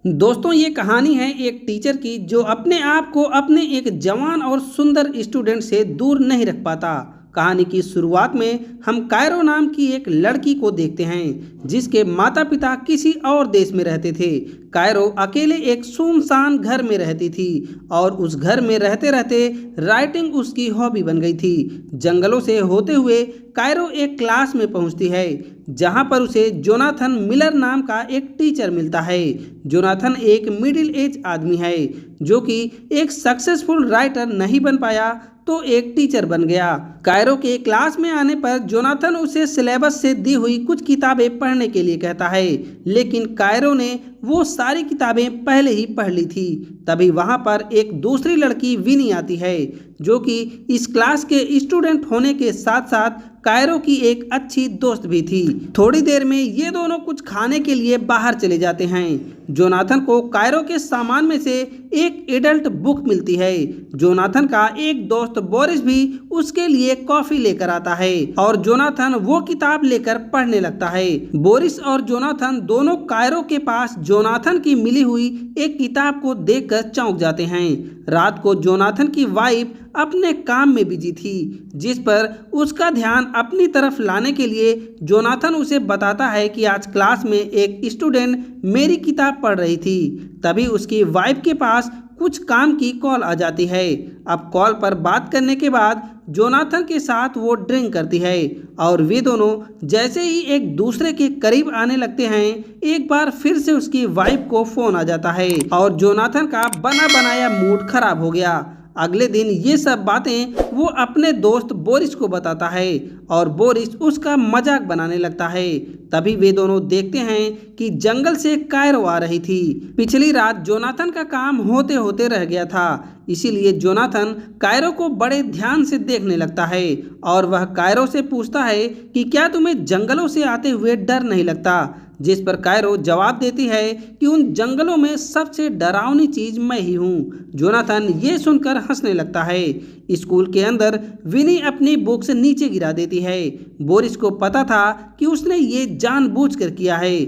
दोस्तों ये कहानी है एक टीचर की जो अपने आप को अपने एक जवान और सुंदर स्टूडेंट से दूर नहीं रख पाता। कहानी की शुरुआत में हम कायरो नाम की एक लड़की को देखते हैं जिसके माता पिता किसी और देश में रहते थे। कायरो अकेले एक सुनसान घर में रहती थी और उस घर में रहते रहते राइटिंग उसकी हॉबी बन गई थी। जंगलों से होते हुए कायरो एक क्लास में पहुंचती है जहां पर उसे जोनाथन मिलर नाम का एक टीचर मिलता है। जोनाथन एक मिडिल एज आदमी है जो कि एक सक्सेसफुल राइटर नहीं बन पाया तो एक टीचर बन गया। कायरो के क्लास में आने पर जोनाथन उसे सिलेबस से दी हुई कुछ किताबें पढ़ने के लिए कहता है, लेकिन कायरो ने वो सारी किताबें पहले ही पढ़ ली थी। तभी वहां पर एक दूसरी लड़की विनी आती है जो कि इस क्लास के स्टूडेंट होने के साथ साथ कायरो की एक अच्छी दोस्त भी थी। थोड़ी देर में ये दोनों कुछ खाने के लिए बाहर चले जाते हैं। जोनाथन को कायरो के सामान में से एक एडल्ट बुक मिलती है। जोनाथन का एक दोस्त बोरिस भी उसके लिए कॉफी लेकर आता है और जोनाथन वो किताब लेकर पढ़ने लगता है। बोरिस और जोनाथन दोनों कायरो के पास जोनाथन की मिली हुई एक किताब को देखकर चौंक जाते हैं। रात को जोनाथन की वाइफ अपने काम में बिजी थी जिस पर उसका ध्यान अपनी तरफ लाने के लिए जोनाथन उसे बताता है कि आज क्लास में एक स्टूडेंट मेरी किताब पढ़ रही थी। तभी उसकी वाइफ के पास कुछ काम की कॉल आ जाती है। अब कॉल पर बात करने के बाद जोनाथन के साथ वो ड्रिंक करती है और वे दोनों जैसे ही एक दूसरे के करीब आने लगते हैं एक बार फिर से उसकी वाइफ को फोन आ जाता है और जोनाथन का बना बनाया मूड खराब हो गया। अगले दिन ये सब बातें वो अपने दोस्त बोरिस को बताता है और बोरिस उसका मजाक बनाने लगता है। तभी वे दोनों देखते हैं कि जंगल से कायरो आ रही थी। पिछली रात जोनाथन का काम होते होते रह गया था, इसीलिए जोनाथन कायरो को बड़े ध्यान से देखने लगता है और वह कायरो से पूछता है कि क्या तुम्हें जंगलों से आते हुए डर नहीं लगता, जिस पर कायरो जवाब देती है कि उन जंगलों में सबसे डरावनी चीज मैं ही हूँ। जोनाथन ये सुनकर हंसने लगता है। स्कूल के अंदर विनी अपनी बुक्स नीचे गिरा देती है। बोरिस को पता था कि उसने ये जानबूझकर किया है।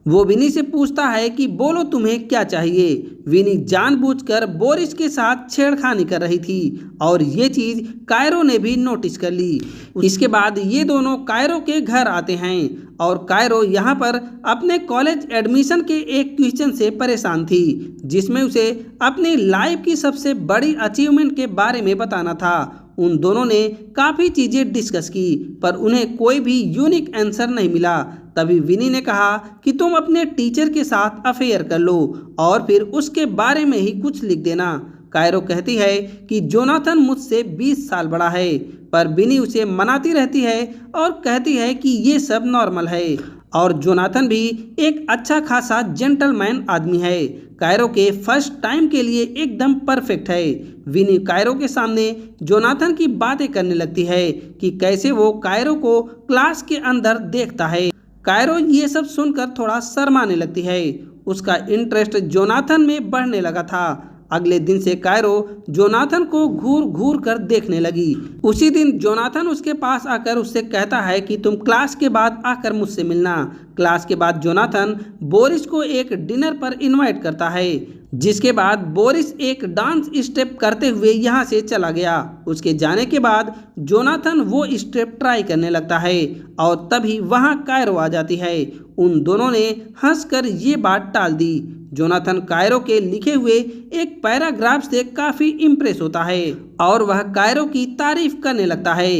वो विनी से पूछता है कि बोलो तुम्हें क्या चाहिए। विनी जानबूझकर बोरिस के साथ छेड़खानी कर रही थी और ये चीज कायरो ने भी नोटिस कर ली। इसके बाद ये दोनों कायरो के घर आते हैं और कायरो यहाँ पर अपने कॉलेज एडमिशन के एक क्वेश्चन से परेशान थी जिसमें उसे अपनी लाइफ की सबसे बड़ी अचीवमेंट के बारे में बताना था। उन दोनों ने काफ़ी चीज़ें डिस्कस की पर उन्हें कोई भी यूनिक आंसर नहीं मिला। तभी विनी ने कहा कि तुम अपने टीचर के साथ अफेयर कर लो और फिर उसके बारे में ही कुछ लिख देना। कायरो कहती है कि जोनाथन मुझसे 20 साल बड़ा है, पर विनी उसे मनाती रहती है और कहती है कि ये सब नॉर्मल है और जोनाथन भी एक अच्छा खासा जेंटलमैन आदमी है। कायरो के फर्स्ट टाइम के लिए एकदम परफेक्ट है। विनी कायरो के सामने जोनाथन की बातें करने लगती है कि कैसे वो कायरो को क्लास के अंदर देखता है। कायरो ये सब सुनकर थोड़ा शर्माने लगती है। उसका इंटरेस्ट जोनाथन में बढ़ने लगा था। अगले दिन से कायरो जोनाथन को घूर घूर कर देखने लगी। उसी दिन जोनाथन उसके पास आकर उससे कहता है कि तुम क्लास के बाद आकर मुझसे मिलना। क्लास के बाद जोनाथन बोरिस को एक डिनर पर इनवाइट करता है, जिसके बाद बोरिस एक डांस स्टेप करते हुए यहाँ से चला गया। उसके जाने के बाद जोनाथन वो स्टेप ट्राई करने लगता है और तभी वहाँ कायरो आ जाती है। उन दोनों ने हंसकर ये बात टाल दी। जोनाथन कायरो के लिखे हुए एक पैराग्राफ से काफी इम्प्रेस होता है और वह कायरो की तारीफ करने लगता है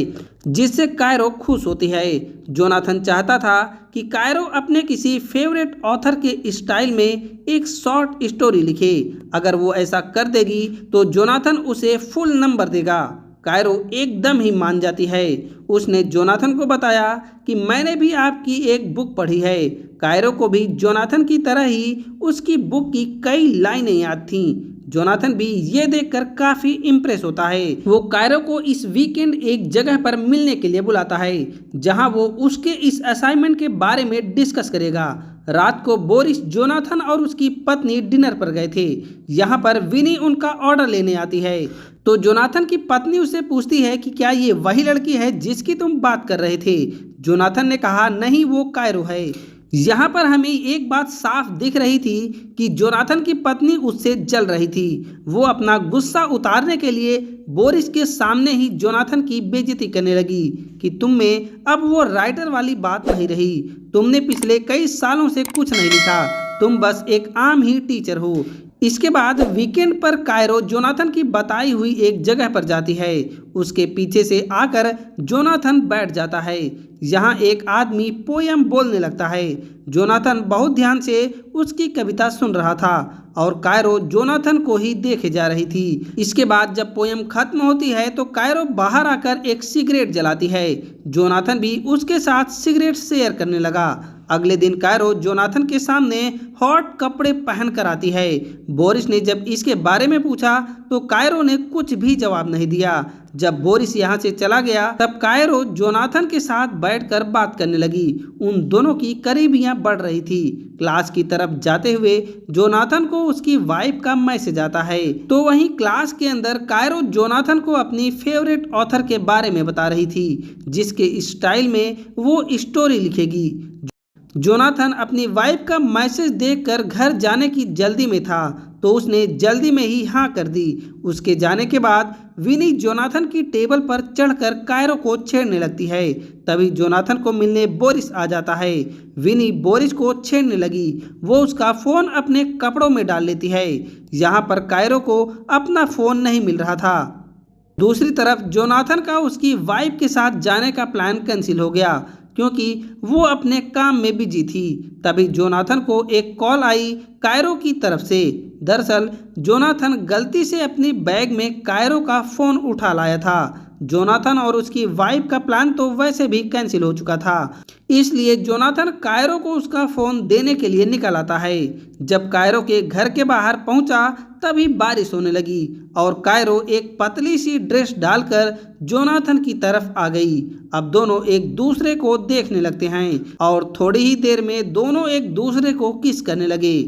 जिससे कायरो खुश होती है। जोनाथन चाहता था कि कायरो अपने किसी फेवरेट ऑथर के स्टाइल में एक शॉर्ट स्टोरी लिखे। अगर वो ऐसा कर देगी तो जोनाथन उसे फुल नंबर देगा। कायरो एकदम ही मान जाती है। उसने जोनाथन को बताया कि मैंने भी आपकी एक बुक पढ़ी है। कायरो को भी जोनाथन की तरह ही उसकी बुक की कई लाइनें याद थीं। जोनाथन भी ये देखकर काफी इम्प्रेस होता है। वो कायरो को इस वीकेंड एक जगह पर मिलने के लिए बुलाता है जहां वो उसके इस असाइनमेंट के बारे में डिस्कस करेगा। रात को बोरिस, जोनाथन और उसकी पत्नी डिनर पर गए थे। यहाँ पर विनी उनका ऑर्डर लेने आती है तो जोनाथन की पत्नी उससे पूछती है कि क्या ये वही लड़की है जिसकी तुम बात कर रहे थे। जोनाथन ने कहा नहीं, वो कायरो है। यहाँ पर हमें एक बात साफ दिख रही थी कि जोनाथन की पत्नी उससे जल रही थी। वो अपना गुस्सा उतारने के लिए बोरिस के सामने ही जोनाथन की बेइज्जती करने लगी कि तुम में अब वो राइटर वाली बात नहीं रही। तुमने पिछले कई सालों से कुछ नहीं लिखा, तुम बस एक आम ही टीचर हो। इसके बाद वीकेंड पर कायरो जोनाथन की बताई हुई एक जगह पर जाती है। उसके पीछे से आकर जोनाथन बैठ जाता है। यहाँ एक आदमी पोयम बोलने लगता है। जोनाथन बहुत ध्यान से उसकी कविता सुन रहा था और कायरो जोनाथन को ही देखे जा रही थी। इसके बाद जब पोयम खत्म होती है तो कायरो बाहर आकर एक सिगरेट जलाती है। जोनाथन भी उसके साथ सिगरेट शेयर करने लगा। अगले दिन कायरो जोनाथन के सामने हॉट कपड़े पहन कर आती है। बोरिस ने जब इसके बारे में पूछा तो कायरो ने कुछ भी जवाब नहीं दिया। जब बोरिस यहाँ से चला गया तब कायरो जोनाथन के साथ बैठकर बात करने लगी। उन दोनों की करीबियां बढ़ रही थी। क्लास की तरफ जाते हुए जोनाथन को उसकी वाइफ का मैसेज आता है तो वहीं क्लास के अंदर कायरो जोनाथन को अपनी फेवरेट ऑथर के बारे में बता रही थी, जिसके स्टाइल में वो स्टोरी लिखेगी। जोनाथन अपनी वाइफ का मैसेज देखकर घर जाने की जल्दी में था तो उसने जल्दी में ही हाँ कर दी। उसके जाने के बाद विनी जोनाथन की टेबल पर चढ़कर कायरो को छेड़ने लगती है। तभी जोनाथन को मिलने बोरिस आ जाता है। विनी बोरिस को छेड़ने लगी। वो उसका फ़ोन अपने कपड़ों में डाल लेती है। यहाँ पर कायरो को अपना फ़ोन नहीं मिल रहा था। दूसरी तरफ जोनाथन का उसकी वाइफ के साथ जाने का प्लान कैंसिल हो गया क्योंकि वो अपने काम में बिजी थी। तभी जोनाथन को एक कॉल आई कायरो की तरफ से। दरअसल जोनाथन गलती से अपनी बैग में कायरो का फ़ोन उठा लाया था। जोनाथन और उसकी वाइफ का प्लान तो वैसे भी कैंसिल हो चुका था, इसलिए जोनाथन कायरो को उसका फ़ोन देने के लिए निकल आता है। जब कायरो के घर के बाहर पहुंचा तभी बारिश होने लगी और कायरो एक पतली सी ड्रेस डालकर जोनाथन की तरफ आ गई। अब दोनों एक दूसरे को देखने लगते हैं और थोड़ी ही देर में दोनों एक दूसरे को किस करने लगे।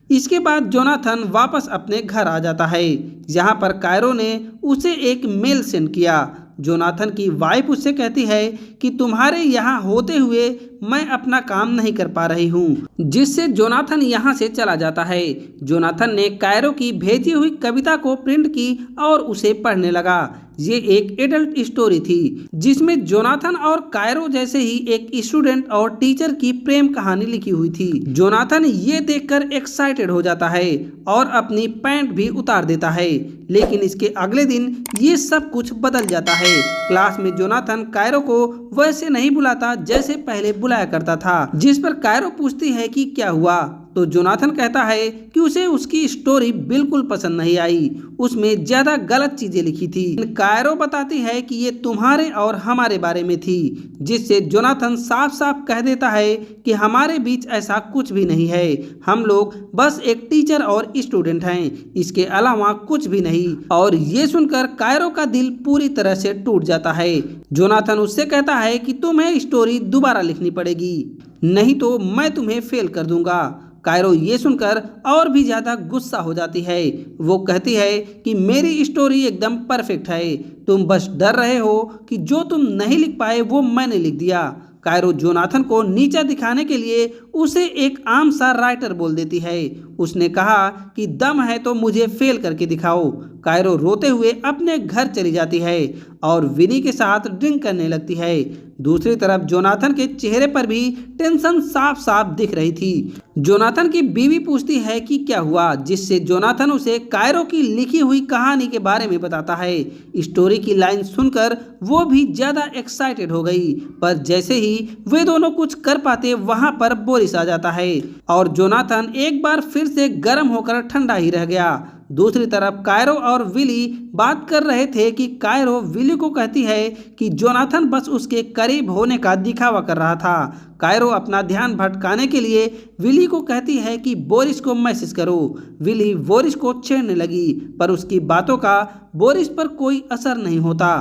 इसके बाद जोनाथन वापस अपने घर आ जाता है। यहाँ पर कायरो ने उसे एक मेल सेंड किया। जोनाथन की वाइफ उससे कहती है कि तुम्हारे यहाँ होते हुए मैं अपना काम नहीं कर पा रही हूँ, जिससे जोनाथन यहाँ से चला जाता है। जोनाथन ने कायरो की भेजी हुई कविता को प्रिंट की और उसे पढ़ने लगा। ये एक एडल्ट स्टोरी थी जिसमें जोनाथन और कायरो जैसे ही एक स्टूडेंट और टीचर की प्रेम कहानी लिखी हुई थी। जोनाथन ये देखकर एक्साइटेड हो जाता है और अपनी पैंट भी उतार देता है, लेकिन इसके अगले दिन ये सब कुछ बदल जाता है। क्लास में जोनाथन कायरो को वैसे नहीं बुलाता जैसे पहले बुलाया करता था, जिस पर कायरो पूछती है कि क्या हुआ तो जोनाथन कहता है कि उसे उसकी स्टोरी बिल्कुल पसंद नहीं आई, उसमें ज्यादा गलत चीजें लिखी थी। कायरो बताती है कि ये तुम्हारे और हमारे बारे में थी, जिससे जोनाथन साफ साफ कह देता है कि हमारे बीच ऐसा कुछ भी नहीं है, हम लोग बस एक टीचर और स्टूडेंट हैं, इसके अलावा कुछ भी नहीं। और ये सुनकर कायरो का दिल पूरी तरह से टूट जाता है। जोनाथन उससे कहता है कि तुम्हें स्टोरी दोबारा लिखनी पड़ेगी, नहीं तो मैं तुम्हें फेल कर दूंगा। कायरो ये सुनकर और भी ज़्यादा गुस्सा हो जाती है। वो कहती है कि मेरी स्टोरी एकदम परफेक्ट है, तुम बस डर रहे हो कि जो तुम नहीं लिख पाए वो मैंने लिख दिया। कायरो जोनाथन को नीचा दिखाने के लिए उसे एक आम सा राइटर बोल देती है। उसने कहा कि दम है तो मुझे फेल करके दिखाओ। कायरो रोते हुए अपने घर चली जाती है और विनी के साथ ड्रिंक करने लगती है। दूसरी तरफ जोनाथन के चेहरे पर भी टेंशन साफ साफ दिख रही थी। जोनाथन की बीवी पूछती है कि क्या हुआ, जिससे जोनाथन उसे कायरो की लिखी हुई कहानी के बारे में बताता है। स्टोरी की लाइन सुनकर वो भी ज्यादा एक्साइटेड हो गई, पर जैसे ही वे दोनों कुछ कर पाते वहां पर बोरिस आ जाता है और जोनाथन एक बार फिर से गर्म होकर ठंडा ही रह गया। दूसरी तरफ कायरो और विली बात कर रहे थे कि कायरो विली को कहती है कि जोनाथन बस उसके करीब होने का दिखावा कर रहा था। कायरो अपना ध्यान भटकाने के लिए विली को कहती है कि बोरिस को मैसेज करो। विली बोरिस को छेड़ने लगी, पर उसकी बातों का बोरिस पर कोई असर नहीं होता,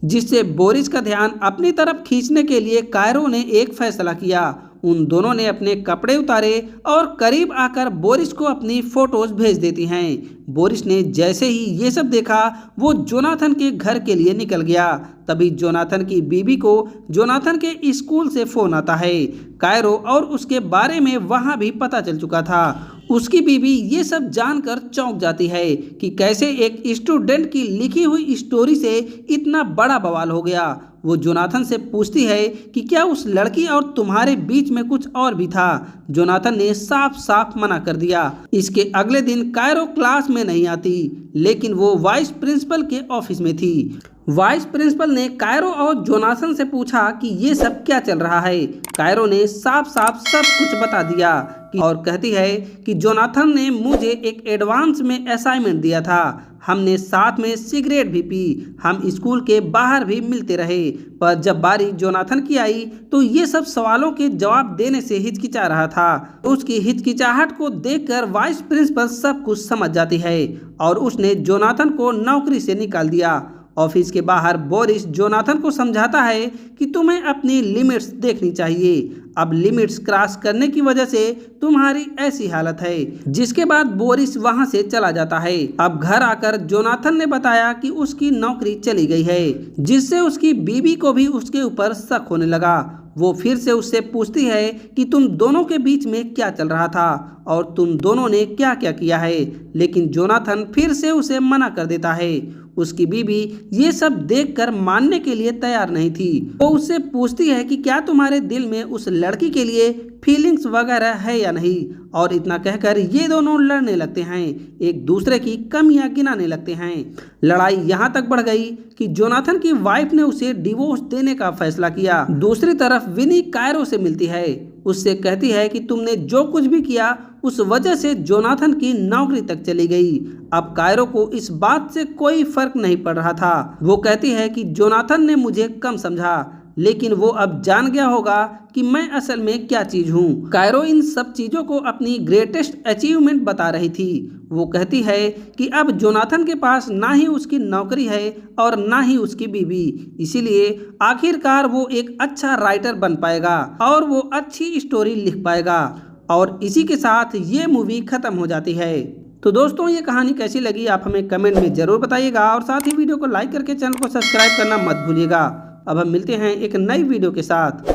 जिससे बोरिस का ध्यान अपनी तरफ खींचने के लिए कायरो ने एक फैसला किया। उन दोनों ने अपने कपड़े उतारे और करीब आकर बोरिस को अपनी फोटोज भेज देती हैं। बोरिस ने जैसे ही ये सब देखा वो जोनाथन के घर के लिए निकल गया। तभी जोनाथन की बीबी को जोनाथन के स्कूल से फोन आता है। कायरो और उसके बारे में वहां भी पता चल चुका था। उसकी बीबी ये सब जानकर चौंक जाती है कि कैसे एक स्टूडेंट की लिखी हुई स्टोरी से इतना बड़ा बवाल हो गया। वो जोनाथन से पूछती है कि क्या उस लड़की और तुम्हारे बीच में कुछ और भी था। जोनाथन ने साफ साफ मना कर दिया। इसके अगले दिन कायरो क्लास में नहीं आती, लेकिन वो वाइस प्रिंसिपल के ऑफिस में थी। वाइस प्रिंसिपल ने कायरो और जोनाथन से पूछा कि ये सब क्या चल रहा है। कायरो ने साफ साफ सब कुछ बता दिया और कहती है कि जोनाथन ने मुझे एक एडवांस में असाइनमेंट दिया था। हमने साथ में सिगरेट भी पी, हम स्कूल के बाहर भी मिलते रहे, पर जब बारी जोनाथन की आई तो ये सब सवालों के जवाब देने से हिचकिचा रहा था। उसकी हिचकिचाहट को देखकर वाइस प्रिंसिपल सब कुछ समझ जाती है और उसने जोनाथन को नौकरी से निकाल दिया। ऑफिस के बाहर बोरिस जोनाथन को समझाता है कि तुम्हें अपनी लिमिट्स देखनी चाहिए। अब लिमिट्स क्रॉस करने की वजह से तुम्हारी ऐसी हालत है। जिसके बाद बोरिस वहां से चला जाता है। अब घर आकर जोनाथन ने बताया कि उसकी नौकरी चली गई है, जिससे उसकी बीबी को भी उसके ऊपर शक होने लगा। वो फिर से उससे पूछती है कि तुम दोनों के बीच में क्या चल रहा था और तुम दोनों ने क्या क्या किया है, लेकिन जोनाथन फिर से उसे मना कर देता है। उसकी बीबी ये सब देखकर मानने के लिए तैयार नहीं थी। वो उससे पूछती है कि क्या तुम्हारे दिल में उस लड़की के लिए फीलिंग्स वगैरह है या नहीं, और इतना कहकर ये दोनों लड़ने लगते हैं, एक दूसरे की कमियां गिनाने लगते हैं। लड़ाई यहाँ तक बढ़ गई कि जोनाथन की वाइफ ने उसे डिवोर्स देने का फैसला किया। दूसरी तरफ विनी कायरो से मिलती है। उससे कहती है कि तुमने जो कुछ भी किया उस वजह से जोनाथन की नौकरी तक चली गई। अब कायरो को इस बात से कोई फर्क नहीं पड़ रहा था। वो कहती है कि जोनाथन ने मुझे कम समझा, लेकिन वो अब जान गया होगा कि मैं असल में क्या चीज हूँ। कायरो इन सब चीजों को अपनी ग्रेटेस्ट अचीवमेंट बता रही थी। वो कहती है कि अब जोनाथन के पास ना ही उसकी नौकरी है और ना ही उसकी बीवी, इसीलिए आखिरकार वो एक अच्छा राइटर बन पाएगा और वो अच्छी स्टोरी लिख पाएगा। और इसी के साथ ये मूवी खत्म हो जाती है। तो दोस्तों, ये कहानी कैसी लगी आप हमें कमेंट में जरूर बताइएगा और साथ ही वीडियो को लाइक करके चैनल को सब्सक्राइब करना मत भूलिएगा। अब हम मिलते हैं एक नई वीडियो के साथ।